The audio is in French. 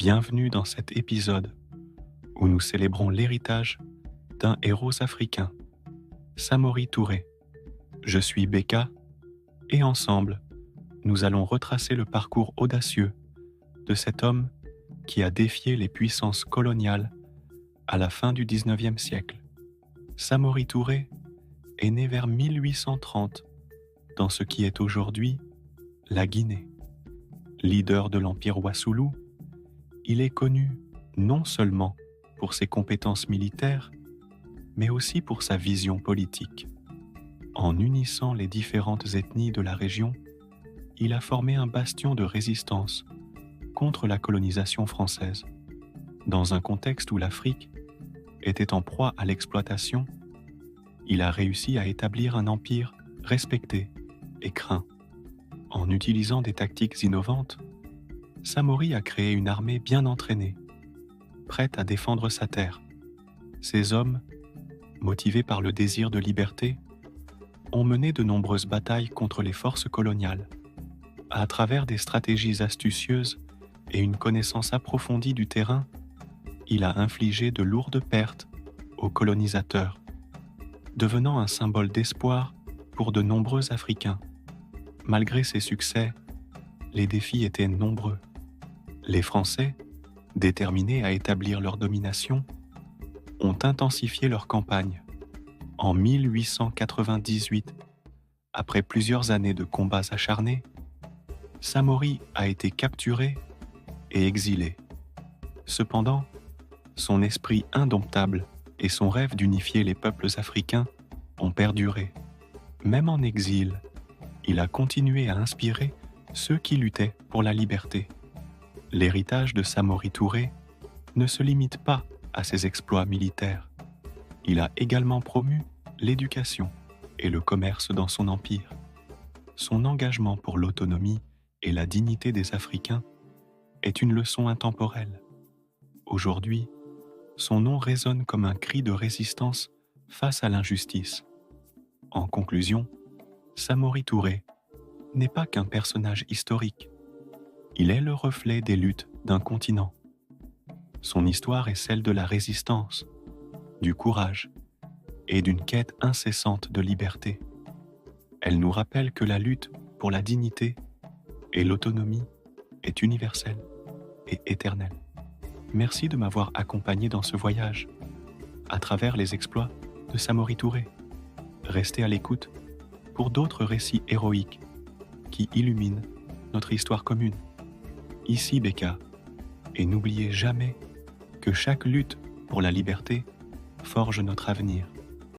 Bienvenue dans cet épisode où nous célébrons l'héritage d'un héros africain, Samori Touré. Je suis Beka et ensemble, nous allons retracer le parcours audacieux de cet homme qui a défié les puissances coloniales à la fin du XIXe siècle. Samori Touré est né vers 1830 dans ce qui est aujourd'hui la Guinée. Leader de l'Empire Wassoulou, il est connu non seulement pour ses compétences militaires, mais aussi pour sa vision politique. En unissant les différentes ethnies de la région, il a formé un bastion de résistance contre la colonisation française. Dans un contexte où l'Afrique était en proie à l'exploitation, il a réussi à établir un empire respecté et craint. En utilisant des tactiques innovantes, Samori a créé une armée bien entraînée, prête à défendre sa terre. Ces hommes, motivés par le désir de liberté, ont mené de nombreuses batailles contre les forces coloniales. À travers des stratégies astucieuses et une connaissance approfondie du terrain, il a infligé de lourdes pertes aux colonisateurs, devenant un symbole d'espoir pour de nombreux Africains. Malgré ses succès, les défis étaient nombreux. Les Français, déterminés à établir leur domination, ont intensifié leur campagne. En 1898, après plusieurs années de combats acharnés, Samori a été capturé et exilé. Cependant, son esprit indomptable et son rêve d'unifier les peuples africains ont perduré. Même en exil, il a continué à inspirer ceux qui luttaient pour la liberté. L'héritage de Samori Touré ne se limite pas à ses exploits militaires. Il a également promu l'éducation et le commerce dans son empire. Son engagement pour l'autonomie et la dignité des Africains est une leçon intemporelle. Aujourd'hui, son nom résonne comme un cri de résistance face à l'injustice. En conclusion, Samori Touré n'est pas qu'un personnage historique. Il est le reflet des luttes d'un continent. Son histoire est celle de la résistance, du courage et d'une quête incessante de liberté. Elle nous rappelle que la lutte pour la dignité et l'autonomie est universelle et éternelle. Merci de m'avoir accompagné dans ce voyage, à travers les exploits de Samori Touré. Restez à l'écoute pour d'autres récits héroïques qui illuminent notre histoire commune. Ici Beka, et n'oubliez jamais que chaque lutte pour la liberté forge notre avenir.